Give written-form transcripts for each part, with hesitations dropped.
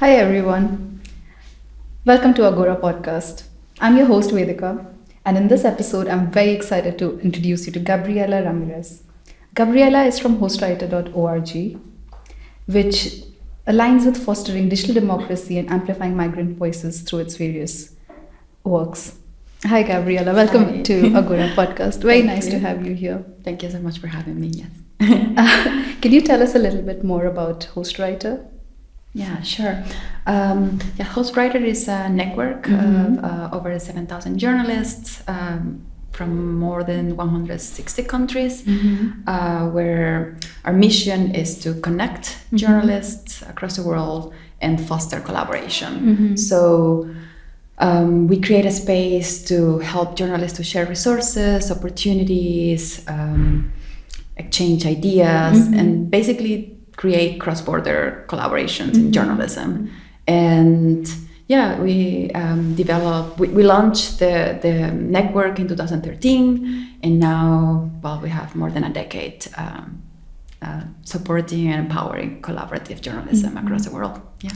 Hi everyone. Welcome to Agora podcast. I'm your host Vedika, and in this episode I'm very excited to introduce you to Gabriela Ramirez. Gabriela is from hostwriter.org, which aligns with fostering digital democracy and amplifying migrant voices through its various works. Hi Gabriela, welcome Hi. to Agora podcast. Very Thank nice you. to have you here. Thank you so much for having me. Yes. Can you tell us a little bit more about Hostwriter? Yeah, sure. Hostwriter is a network of over 7,000 journalists from more than 160 countries, where our mission is to connect journalists across the world and foster collaboration. So we create a space to help journalists to share resources, opportunities, exchange ideas, and basically create cross-border collaborations in journalism. And we launched the network in 2013, and now, we have more than a decade supporting and empowering collaborative journalism across the world. Yeah.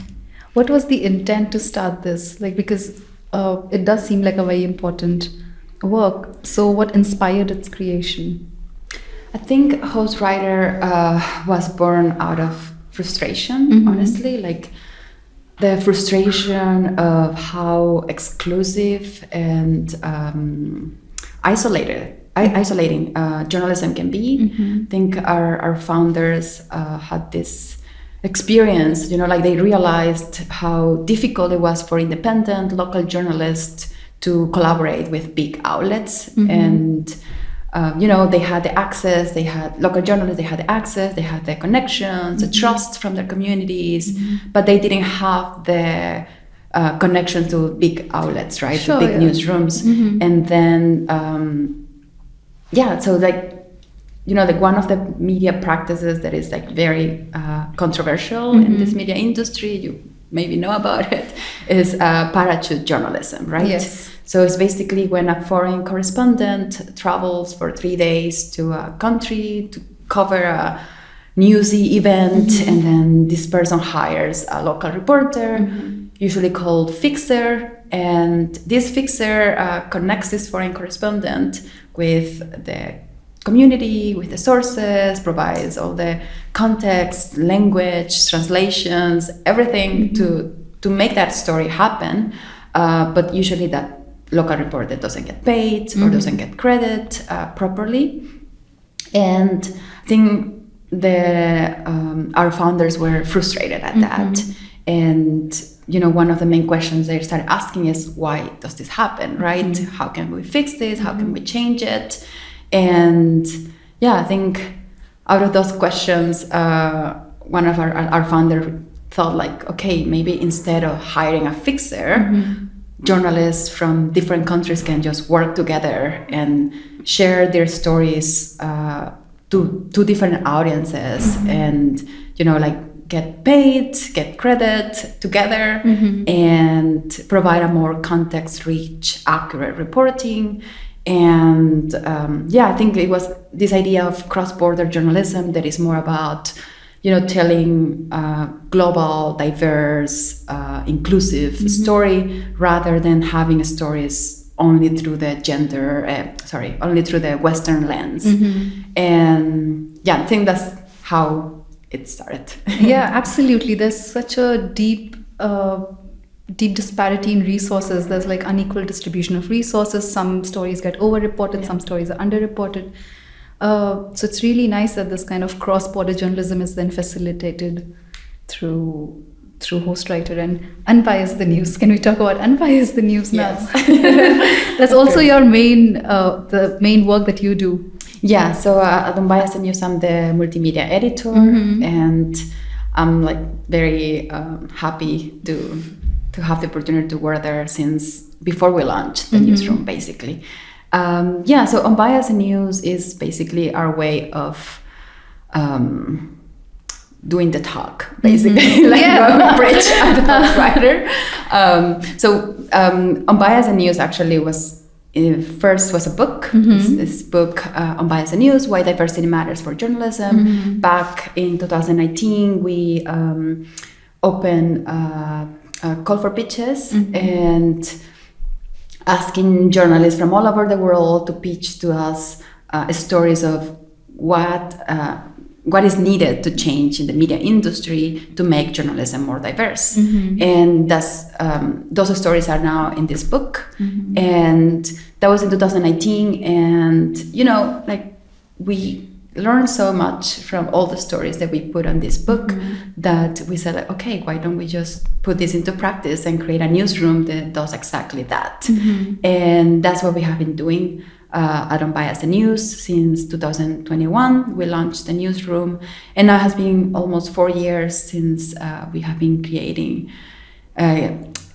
What was the intent to start this? Because it does seem like a very important work. So what inspired its creation? I think Hostwriter was born out of frustration, honestly, like the frustration of how exclusive and isolating journalism can be. I think our founders had this experience, they realized how difficult it was for independent local journalists to collaborate with big outlets. And they had the access, they had local journalists, they had the access, they had the connections, the trust from their communities, but they didn't have the connection to big outlets, right? Sure, to big newsrooms. And then, one of the media practices that is very controversial in this media industry, you maybe know about it, is parachute journalism, right? Yes. So it's basically when a foreign correspondent travels for 3 days to a country to cover a newsy event, and then this person hires a local reporter, usually called fixer, and this fixer connects this foreign correspondent with the community, with the sources, provides all the context, language, translations, everything to make that story happen. But usually that local reporter doesn't get paid or doesn't get credit properly. And I think our founders were frustrated at that. And one of the main questions they started asking is, why does this happen, right? How can we fix this? How can we change it? And I think out of those questions, one of our founder thought okay, maybe instead of hiring a fixer, journalists from different countries can just work together and share their stories to different audiences, and get paid, get credit together, and provide a more context-rich, accurate reporting. And I think it was this idea of cross-border journalism that is more about telling global, diverse, inclusive story, rather than having stories only through the only through the Western lens. And I think that's how it started. Yeah, absolutely. There's such a deep disparity in resources. There's unequal distribution of resources. Some stories get overreported, some stories are underreported. So it's really nice that this kind of cross-border journalism is then facilitated through Hostwriter and Unbiased the News. Can we talk about Unbiased the News now? Yes. That's also your the main work that you do. Yeah, so at Unbiased the News, I'm the multimedia editor, and I'm very happy to have the opportunity to work there since before we launched the newsroom, basically. So Unbiased News is basically our way of doing the talk, basically, bridge at the Hostwriter. Unbiased News actually was a book. This book, Unbiased News: Why Diversity Matters for Journalism. Back in 2019, open call for pitches and asking journalists from all over the world to pitch to us stories of what is needed to change in the media industry to make journalism more diverse. And those stories are now in this book. And that was in 2019. And, we learned so much from all the stories that we put on this book that we said, okay, why don't we just put this into practice and create a newsroom that does exactly that? And that's what we have been doing. At Unbiased News since 2021. We launched the newsroom, and now it has been almost 4 years since we have been creating,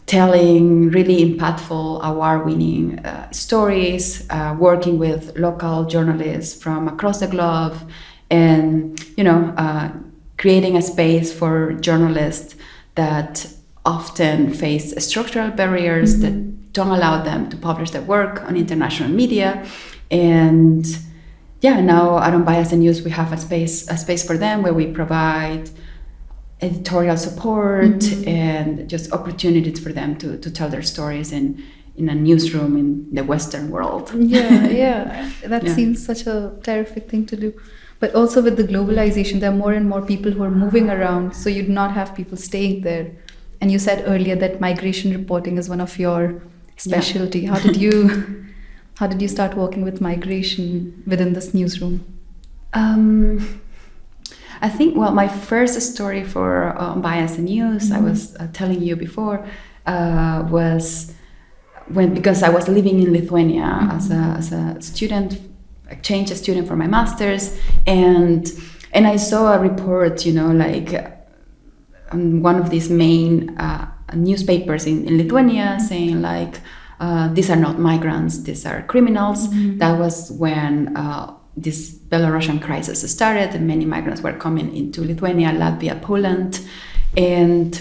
telling really impactful, award-winning stories, working with local journalists from across the globe, and creating a space for journalists that often face structural barriers that don't allow them to publish their work on international media. And now at Unbiased News we have a space for them where we provide editorial support and just opportunities for them to tell their stories in a newsroom in the Western world. That seems such a terrific thing to do. But also with the globalization, there are more and more people who are moving around, so you do not have people staying there. And you said earlier that migration reporting is one of your specialty. How did you start working with migration within this newsroom? I think, my first story for Unbiased News, I was telling you before, was because I was living in Lithuania as a student, exchange student for my master's, and I saw a report, on one of these main newspapers in Lithuania saying these are not migrants, these are criminals. That was when this Belarusian crisis started and many migrants were coming into Lithuania, Latvia, Poland. And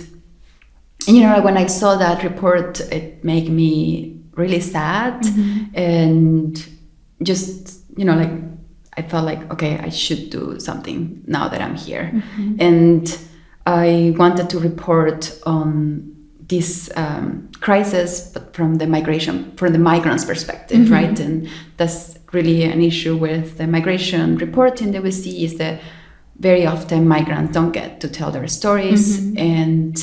when I saw that report, it made me really sad. And just, I felt okay, I should do something now that I'm here. And I wanted to report on this crisis, but from the migrants' perspective, right? And that's really an issue with the migration reporting that we see, is that very often migrants don't get to tell their stories. And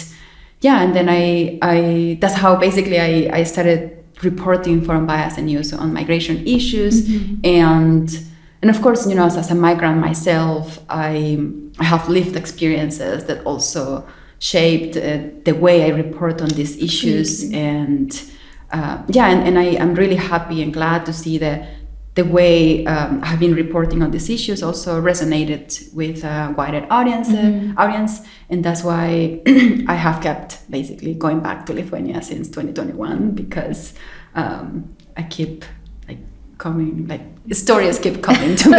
then I that's how basically I started reporting for Unbiased News on migration issues. And of course, as a migrant myself, I have lived experiences that also shaped the way I report on these issues. And I'm really happy and glad to see that the way I have been reporting on these issues also resonated with a wider audience, and that's why I have kept basically going back to Lithuania since 2021, because I keep stories keep coming to me.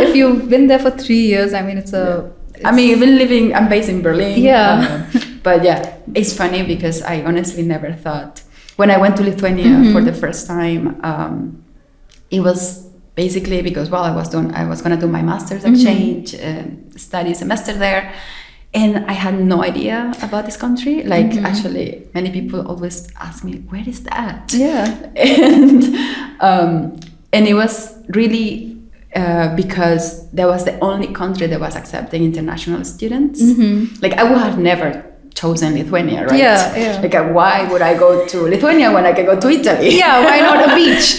If you've been there for 3 years, I'm based in Berlin. But it's funny because I honestly never thought, when I went to Lithuania for the first time, it was basically because I was going to do my master's exchange study semester there, and I had no idea about this country. Actually, many people always ask me, where is that? And it was really because that was the only country that was accepting international students. I would have never chosen Lithuania, right? Why would I go to Lithuania when I can go to Italy? Why not a beach?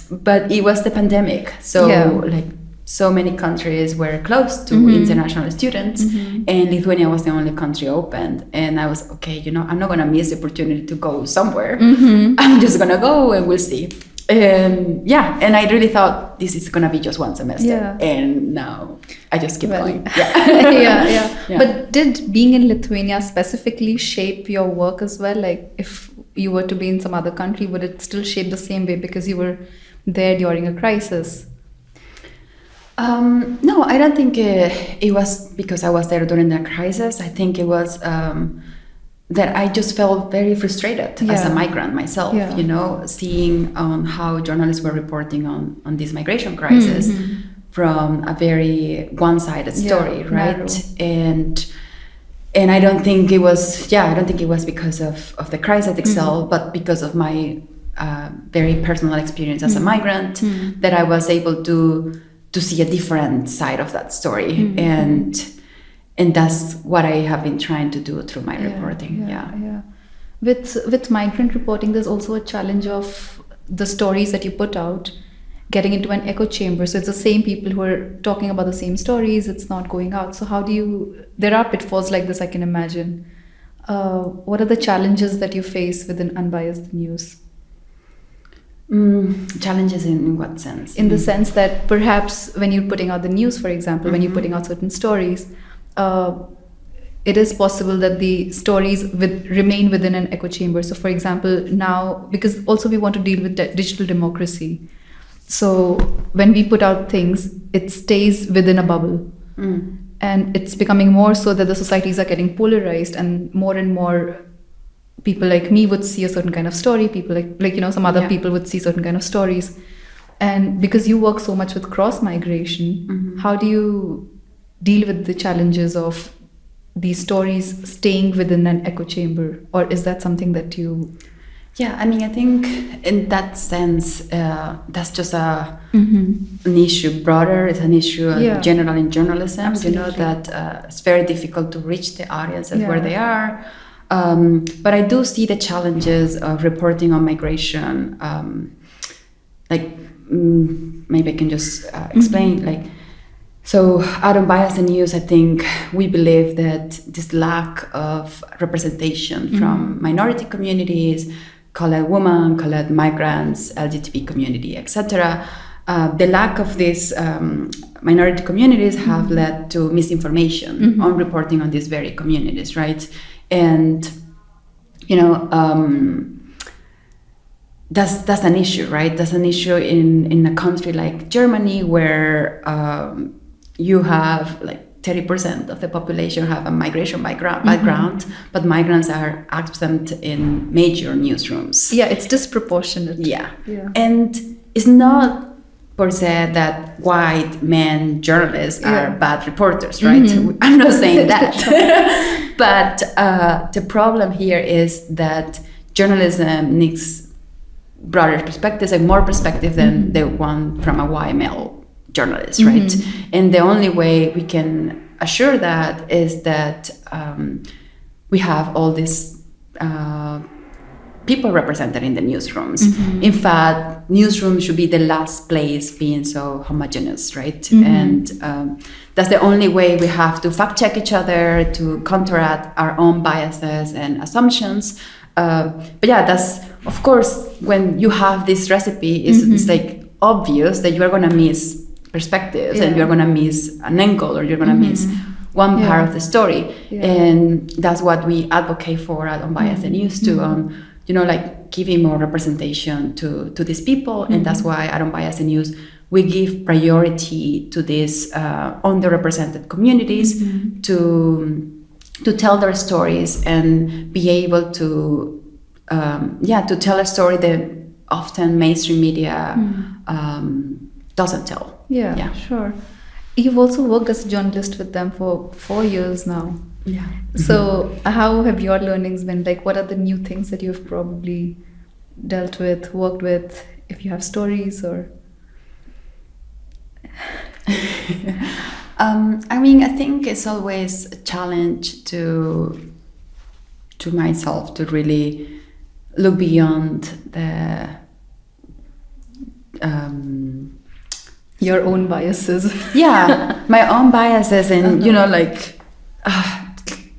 But it was the pandemic, so so many countries were closed to international students, and Lithuania was the only country open. And I was I'm not gonna miss the opportunity to go somewhere. I'm just gonna go and we'll see. And I really thought this is gonna be just one semester, and now I just keep going. But did being in Lithuania specifically shape your work as well? If you were to be in some other country, would it still shape the same way because you were there during a crisis? No, I don't think it was because I was there during the crisis. I think it was that I just felt very frustrated as a migrant myself, seeing how journalists were reporting on this migration crisis. from a very one-sided story, right? Narrow. And I don't think it was because of the crisis itself, but because of my very personal experience as a migrant, that I was able to see a different side of that story, and that's what I have been trying to do through my reporting. Yeah. With migrant reporting, there's also a challenge of the stories that you put out getting into an echo chamber. So it's the same people who are talking about the same stories. It's not going out. So there are pitfalls like this, I can imagine. What are the challenges that you face within unbiased news? Challenges in what sense? In the sense that perhaps when you're putting out the news, for example, when you're putting out certain stories, it is possible that the stories remain within an echo chamber. So for example, now, because also we want to deal with digital democracy. So when we put out things, it stays within a bubble. And it's becoming more so that the societies are getting polarized, and more people like me would see a certain kind of story, people like some other people would see certain kind of stories. And because you work so much with cross-migration, how do you deal with the challenges of these stories staying within an echo chamber? Or is that something that you... Yeah, I mean, I think in that sense, that's just an issue broader. It's an issue general in journalism. Absolutely. That it's very difficult to reach the audiences where they are. But I do see the challenges of reporting on migration. Maybe I can just explain. So at Unbiased News, I think we believe that this lack of representation from minority communities, colored women, colored migrants, LGBT community, etc. The lack of these minority communities have led to misinformation on reporting on these very communities, right? And that's an issue, right? That's an issue in a country like Germany, where you have 30% of the population have a migration background, but migrants are absent in major newsrooms. Yeah, it's disproportionate. Yeah. And it's not per se that white men journalists are bad reporters, right? I'm not saying that. But the problem here is that journalism needs broader perspectives and more perspective than the one from a white male journalist, right? And the only way we can assure that is that we have all these people represented in the newsrooms. In fact, newsrooms should be the last place being so homogeneous, right? And that's the only way we have to fact check each other, to counteract our own biases and assumptions. But yeah, that's, of course, when you have this recipe, it's obvious that you are going to miss perspectives and you're going to miss an angle, or you're going to miss one part of the story. And that's what we advocate for at Unbiased News, to giving more representation to these people. And that's why at Unbiased News we give priority to these underrepresented communities to tell their stories and be able to tell a story that often mainstream media doesn't tell. Yeah, sure. You've also worked as a journalist with them for 4 years now. Yeah. So how have your learnings been? What are the new things that you've probably dealt with, worked with, if you have stories or... I think it's always a challenge to myself to really look beyond the... your own biases. Yeah, my own biases, and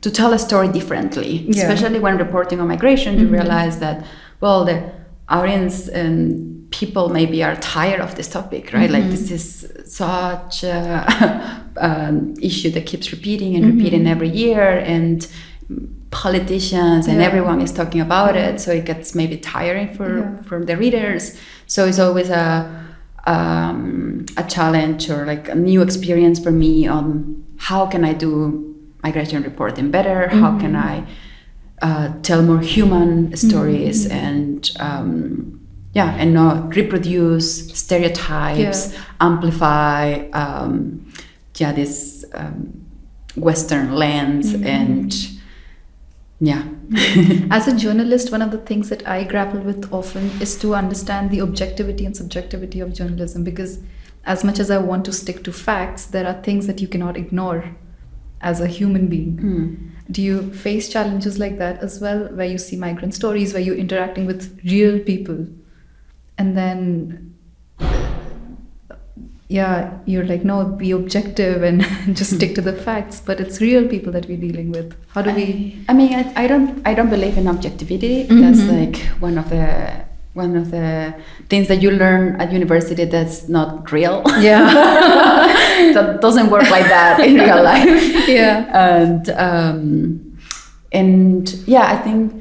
to tell a story differently. Especially when reporting on migration, you realize that the audience and people maybe are tired of this topic, right? This is such an issue that keeps repeating and repeating every year, and politicians and everyone is talking about it, so it gets maybe tiring for the readers. So it's always a challenge, or a new experience for me on how can I do migration reporting better, how can I tell more human stories, and and not reproduce stereotypes, amplify this Western lens and As a journalist, one of the things that I grapple with often is to understand the objectivity and subjectivity of journalism, because as much as I want to stick to facts, there are things that you cannot ignore as a human being. Do you face challenges like that as well, where you see migrant stories, where you're interacting with real people, and then you're like, no, be objective and just stick to the facts, but it's real people that we're dealing with. How do we? I don't believe in objectivity. That's like one of the things that you learn at university that's not real. That doesn't work like that in real life. And I think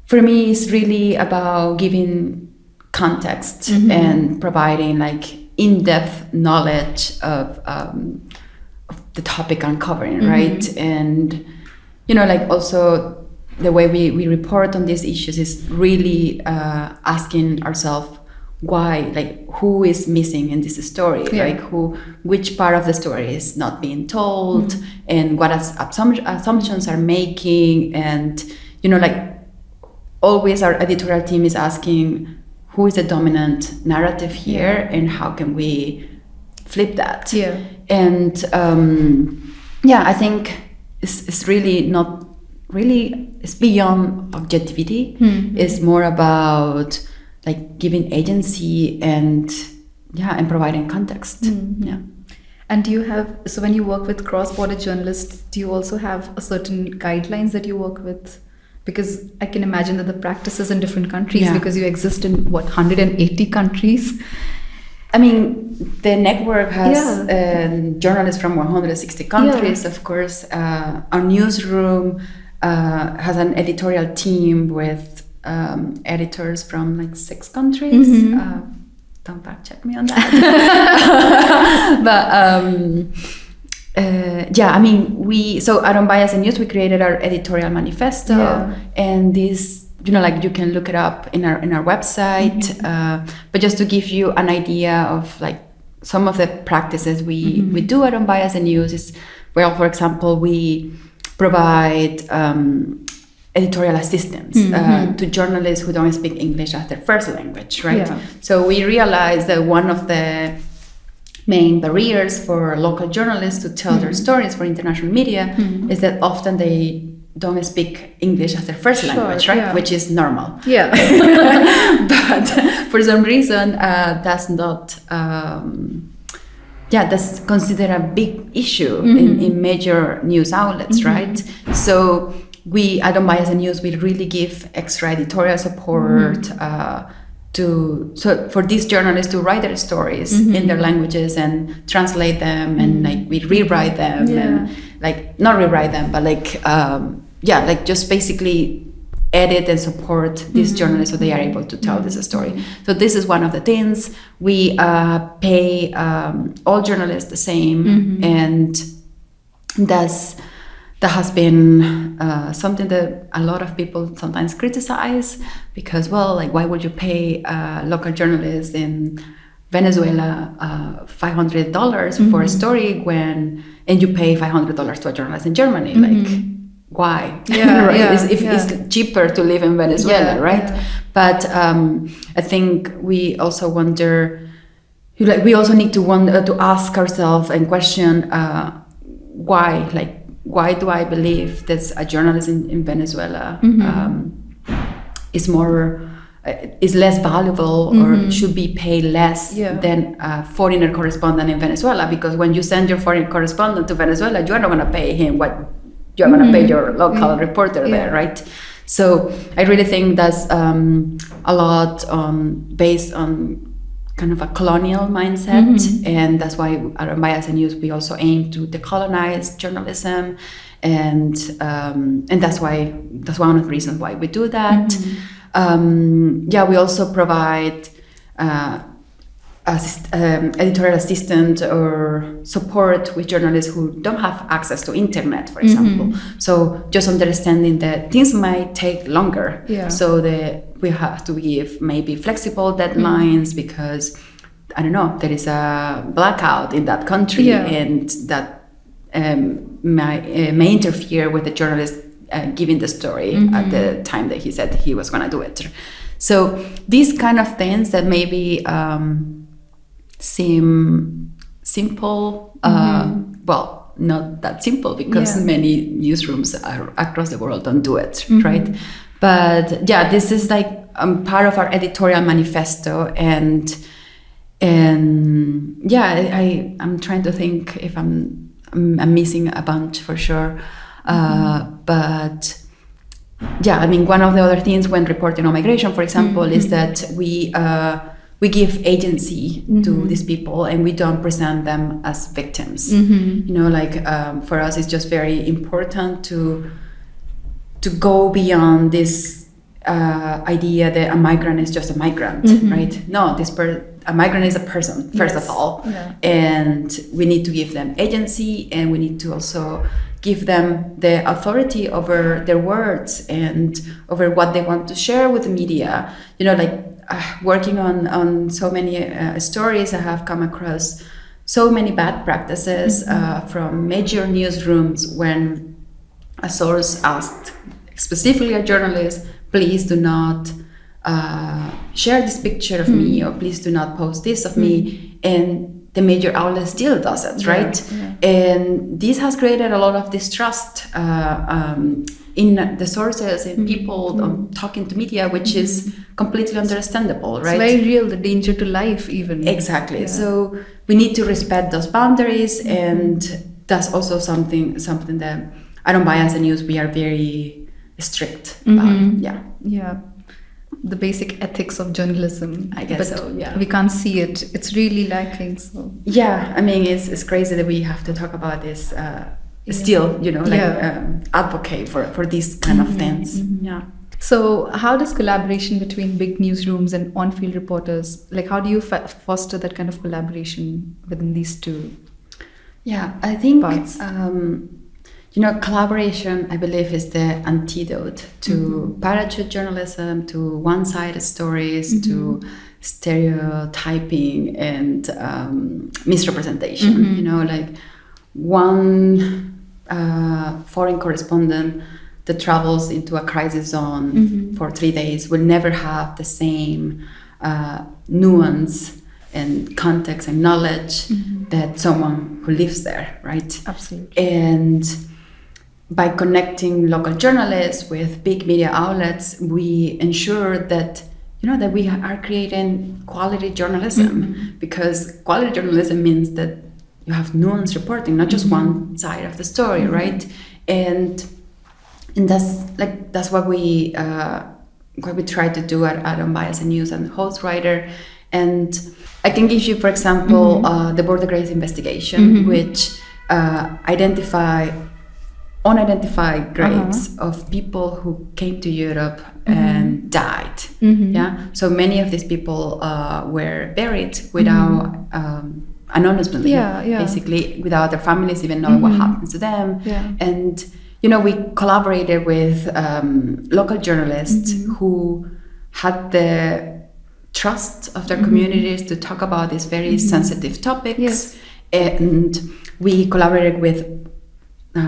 for me it's really about giving context and providing like in-depth knowledge of the topic I'm covering, right? And like also the way we report on these issues is really asking ourselves why, like who is missing in this story, like which part of the story is not being told, and what assumptions are making, and like always our editorial team is asking, who is the dominant narrative here, and how can we flip that? And I think it's really not really, it's beyond objectivity. It's more about like giving agency and providing context. And do you have, so when you work with cross-border journalists, do you also have a certain guidelines that you work with? Because I can imagine that the practices in different countries, because you exist in 180 countries. I mean, the network has journalists from 160 countries, of course. Our newsroom has an editorial team with editors from like 6 countries. Don't fact check me on that. But I mean, so at Unbiased and News, we created our editorial manifesto, and this, like you can look it up in our website. But just to give you an idea of like some of the practices we do at Unbiased and News is, well, for example, we provide editorial assistance to journalists who don't speak English as their first language, right? So we realized that one of the main barriers for local journalists to tell their stories for international media is that often they don't speak English as their first language, right? Which is normal. But for some reason, that's not. That's considered a big issue in major news outlets, right? So we at Unbiased News, we really give extra editorial support for these journalists to write their stories in their languages and translate them, and like we rewrite them and like not rewrite them, but like like just basically edit and support these journalists so they are able to tell this story. So this is one of the things. We pay all journalists the same, and that has been something that a lot of people sometimes criticize, because, well, like, why would you pay local journalists in Venezuela $500 for a story and you pay $500 to a journalist in Germany? Like, why? It's cheaper to live in Venezuela, right? But I think we also wonder, like, we also need to ask ourselves and question why, like, why do I believe that a journalist in Venezuela is less valuable or should be paid less than a foreigner correspondent in Venezuela? Because when you send your foreign correspondent to Venezuela, you're not going to pay him what you're going to pay your local reporter there, right? So I really think that's a lot based on kind of a colonial mindset, and that's why at Unbiased News we also aim to decolonize journalism, and that's one of the reasons why we do that. We also provide editorial assistant or support with journalists who don't have access to internet, for example. So just understanding that things might take longer. So we have to give maybe flexible deadlines because, I don't know, there is a blackout in that country and that may interfere with the journalist giving the story at the time that he said he was going to do it. So these kind of things that maybe seem simple, well, not that simple because many newsrooms across the world don't do it, right? But yeah, this is like part of our editorial manifesto, and yeah, I'm trying to think if I'm missing a bunch for sure, but yeah, I mean, one of the other things when reporting on migration, for example, is that we give agency to these people and we don't present them as victims. You know, like for us, it's just very important to go beyond this idea that a migrant is just a migrant, right? No, a migrant is a person, first of all, and we need to give them agency, and we need to also give them the authority over their words and over what they want to share with the media. You know, like working on so many stories, I have come across so many bad practices from major newsrooms when a source asked specifically a journalist, please do not share this picture of me, or please do not post this of me, and the major outlet still does it, right? And this has created a lot of distrust in the sources and people talking to media, which is completely understandable, right? It's very real, the danger to life even. Exactly. So we need to respect those boundaries, and that's also something that I don't buy as a news. We are very strict about. Yeah. The basic ethics of journalism, I guess but so, yeah. we can't see it. It's really lacking. So yeah, I mean, it's crazy that we have to talk about this still, you know, like advocate for these kind of things. Yeah. So how does collaboration between big newsrooms and on-field reporters, like how do you foster that kind of collaboration within these two? Yeah, I think parts? You know, collaboration, I believe, is the antidote to parachute journalism, to one-sided stories, to stereotyping and misrepresentation. You know, like one foreign correspondent that travels into a crisis zone for 3 days will never have the same nuance and context and knowledge that someone who lives there, right? Absolutely. And by connecting local journalists with big media outlets, we ensure that, you know, that we are creating quality journalism, because quality journalism means that you have nuanced reporting, not just one side of the story, right? And that's what we try to do at Unbiased News and Hostwriter. And I can give you, for example, the Border Grace investigation, which identify unidentified graves of people who came to Europe and died. Yeah, so many of these people were buried without anonymously, basically without their families even knowing what happened to them. And you know, we collaborated with local journalists who had the trust of their communities to talk about these very sensitive topics, and we collaborated with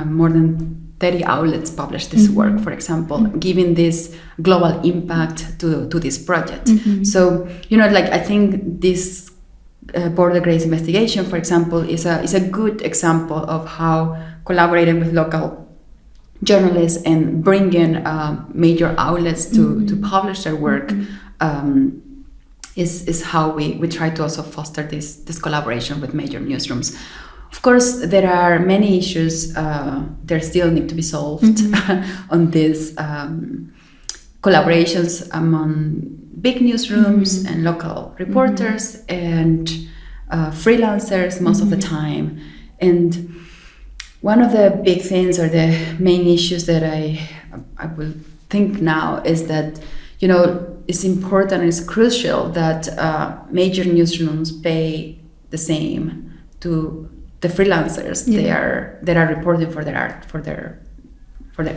more than 30 outlets published this work, for example, giving this global impact to this project. So, you know, like I think this Border Grace investigation, for example, is a good example of how collaborating with local journalists and bringing major outlets to publish their work is how we try to also foster this collaboration with major newsrooms. Of course, there are many issues that still need to be solved on these collaborations among big newsrooms and local reporters and freelancers most of the time. And one of the big things or the main issues that I will think now is that, you know, it's important and it's crucial that major newsrooms pay the same to the freelancers that are reporting for their art, for their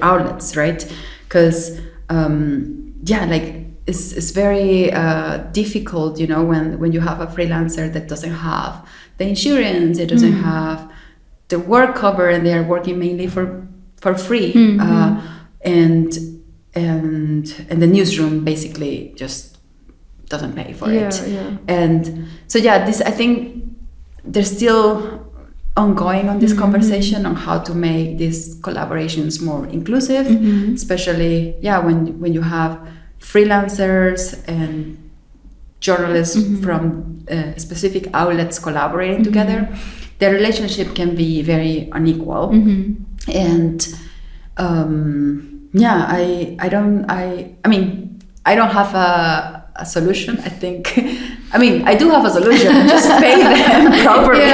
outlets, right? Because like is very difficult, when you have a freelancer that doesn't have the insurance, it doesn't have the work cover, and they are working mainly for free, and the newsroom basically just doesn't pay for it. And so this, I think there's still ongoing on this conversation on how to make these collaborations more inclusive, especially when you have freelancers and journalists from specific outlets collaborating together. The relationship can be very unequal, and I don't have a solution. I think, I do have a solution. Just pay them properly,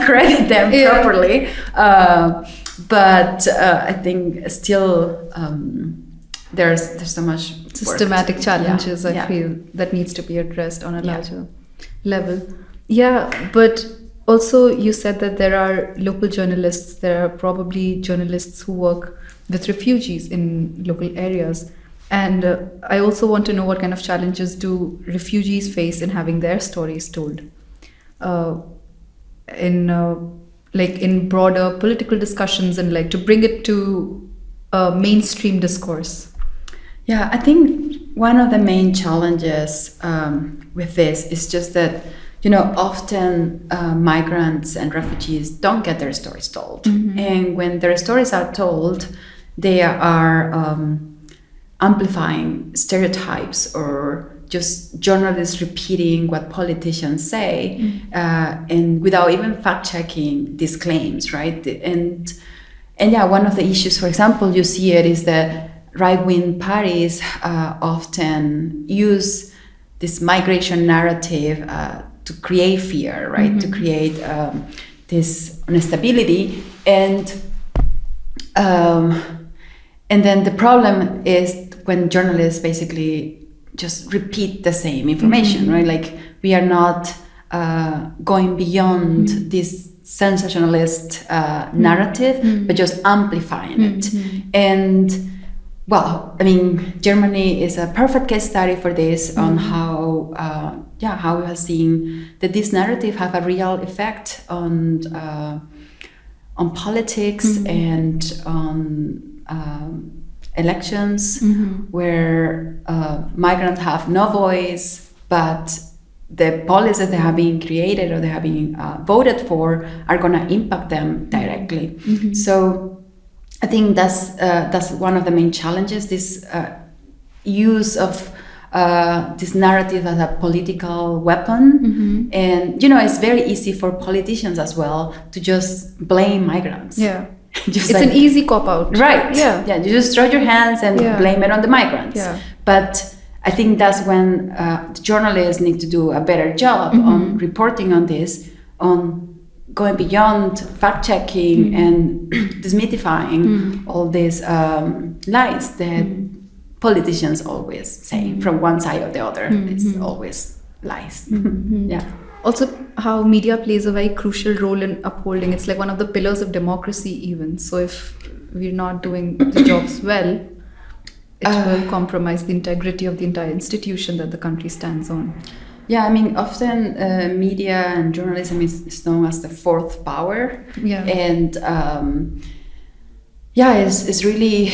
credit them properly. But I think still there's so much systematic challenges. I feel that needs to be addressed on a larger level. Yeah, but also you said that there are local journalists. There are probably journalists who work with refugees in local areas. And I also want to know what kind of challenges do refugees face in having their stories told in broader political discussions, and to bring it to mainstream discourse. Yeah, I think one of the main challenges with this is just that, often migrants and refugees don't get their stories told. And when their stories are told, they are amplifying stereotypes or just journalists repeating what politicians say, and without even fact-checking these claims, right? And one of the issues, for example, you see it is that right-wing parties often use this migration narrative to create fear, right? To create this instability, and then the problem is when journalists basically just repeat the same information, right? We are not going beyond this sensationalist narrative, but just amplifying it. And Germany is a perfect case study for this, on how we are seeing that this narrative have a real effect on politics and on elections, where migrants have no voice, but the policies that have been created or they have been voted for are going to impact them directly. So I think that's one of the main challenges, this use of this narrative as a political weapon. And it's very easy for politicians as well to just blame migrants. It's an easy cop-out. Right. You just throw your hands and blame it on the migrants. But I think that's when the journalists need to do a better job on reporting on this, on going beyond fact-checking and demystifying all these lies that politicians always say from one side or the other. It's always lies. Also, how media plays a very crucial role in upholding. It's like one of the pillars of democracy even. So if we're not doing the jobs well, it will compromise the integrity of the entire institution that the country stands on. Often media and journalism is known as the fourth power. And it's really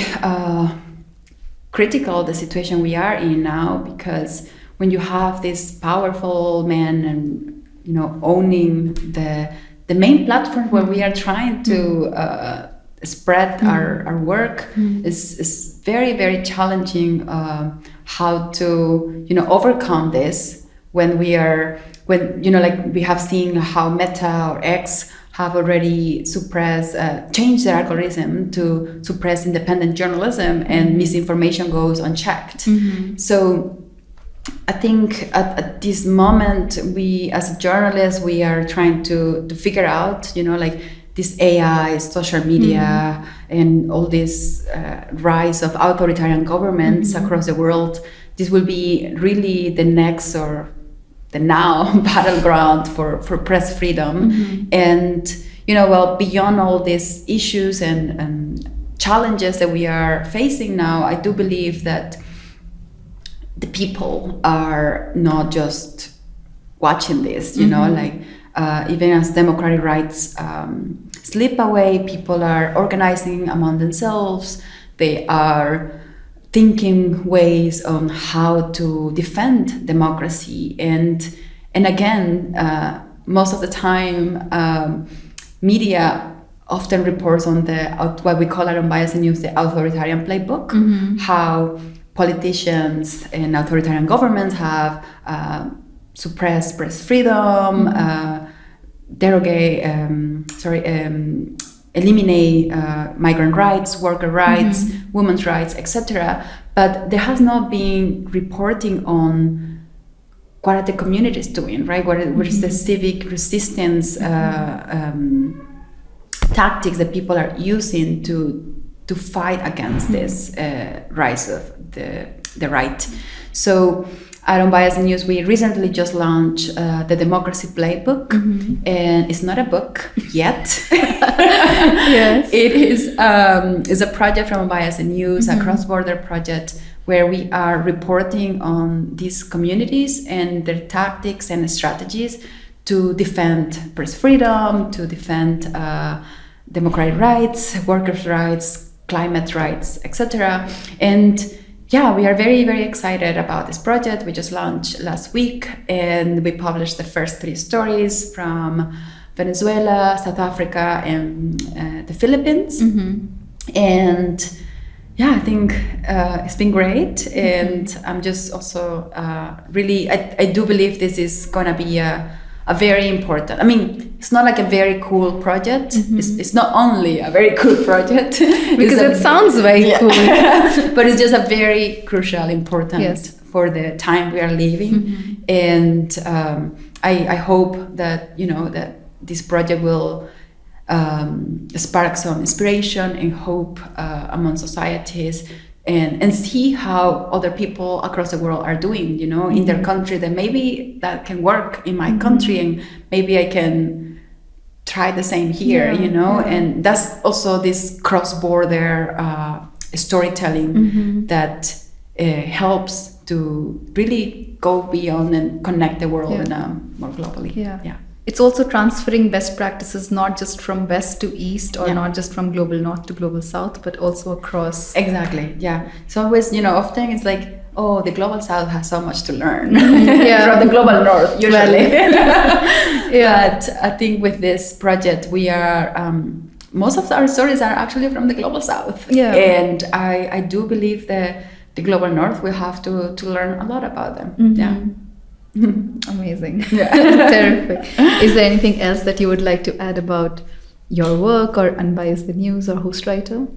critical, the situation we are in now, because when you have these powerful men and owning the main platform where we are trying to spread our work, is very, very challenging how to overcome this when we have seen how Meta or X have already changed their algorithm to suppress independent journalism, and misinformation goes unchecked. So I think at this moment, we as journalists, we are trying to figure out, this AI, social media, and all this rise of authoritarian governments across the world. This will be really the next or the now battleground for press freedom. And, beyond all these issues and challenges that we are facing now, I do believe that the people are not just watching this, you know, like even as democratic rights slip away, people are organizing among themselves. They are thinking ways on how to defend democracy, and again, most of the time, media often reports on what we call at Unbiased News the authoritarian playbook, how politicians and authoritarian governments have suppressed press freedom, eliminate migrant rights, worker rights, women's rights, etc. But there has not been reporting on what are the communities doing, right? What is the civic resistance tactics that people are using to fight against this rise of the right. So at Unbiased News, we recently just launched the Democracy Playbook, and it's not a book yet. Yes. It is a project from Unbiased News, a cross-border project where we are reporting on these communities and their tactics and strategies to defend press freedom, to defend democratic rights, workers' rights, climate rights, etc. And yeah, we are very, very excited about this project. We just launched last week, and we published the first 3 stories from Venezuela, South Africa, and the Philippines. And yeah, I think it's been great. And I'm just also really, I do believe this is going to be a very important, I mean, it's not like a very cool project. It's not only a very cool project. Because it sounds very cool. But it's just a very crucial, important for the time we are living. And I hope that, you know, that this project will spark some inspiration and hope among societies, and see how other people across the world are doing, you know, in their country, that maybe that can work in my country, and maybe I can try the same here, you know. And that's also this cross-border storytelling that helps to really go beyond and connect the world more globally. Yeah. It's also transferring best practices, not just from west to east, or not just from global north to global south, but also across. Exactly. Yeah. So always, you know, often it's like, oh, the global south has so much to learn from the global north, usually. But I think with this project, we are, most of our stories are actually from the global south. And I do believe that the global north will have to learn a lot about them. Amazing. Terrific. Is there anything else that you would like to add about your work or Unbiased the News or Hostwriter?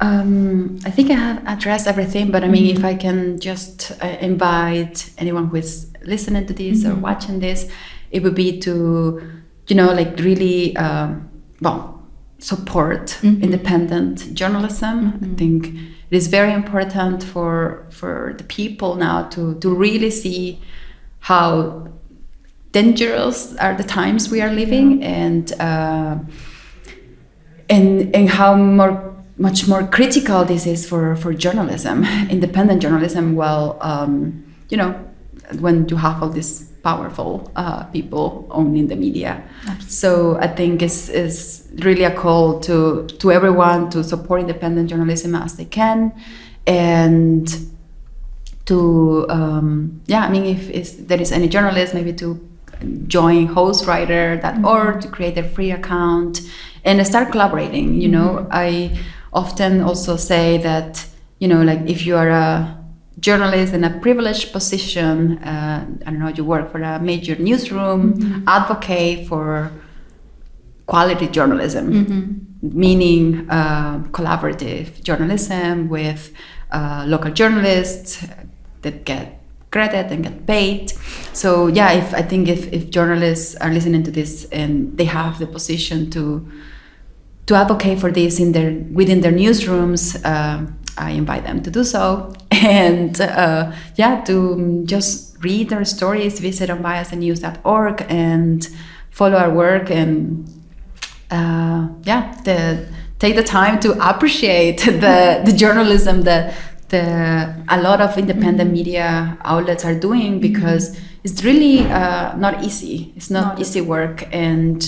I think I have addressed everything, but I mean, if I can just invite anyone who is listening to this or watching this, it would be to, you know, like really, support independent journalism. I think it is very important for the people now to really see how dangerous are the times we are living, and how much more critical this is for journalism, independent journalism. Well, you know, when you have all these powerful people owning the media. So I think it's really a call to everyone to support independent journalism as they can, and to I mean, if there is any journalist, maybe to join hostwriter.org to create a free account and start collaborating. You know, I often also say that, you know, like if you are a journalist in a privileged position, I don't know, you work for a major newsroom, advocate for quality journalism, meaning collaborative journalism with local journalists that get credit and get paid. So yeah, I think if journalists are listening to this and they have the position to advocate for this within their newsrooms, I invite them to do so. And to just read their stories, visit unbiasednews.org and follow our work, and take the time to appreciate the journalism that a lot of independent media outlets are doing, because it's really not easy. It's not easy work, and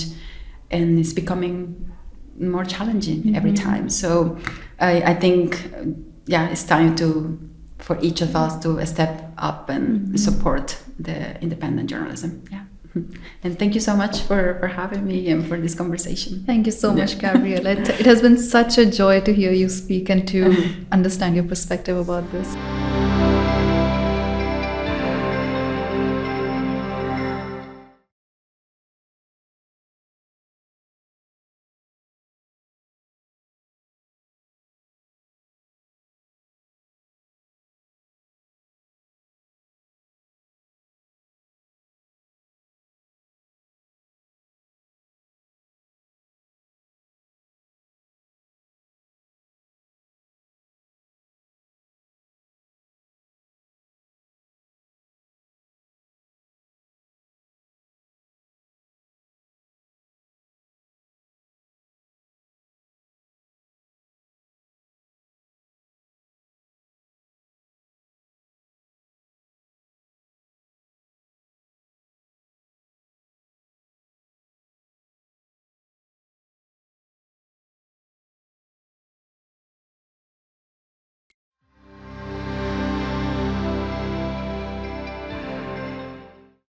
it's becoming more challenging every time. So I think, it's time for each of us to step up and support the independent journalism. Yeah. And thank you so much for having me and for this conversation. Thank you so much, Gabriela. It has been such a joy to hear you speak and to understand your perspective about this.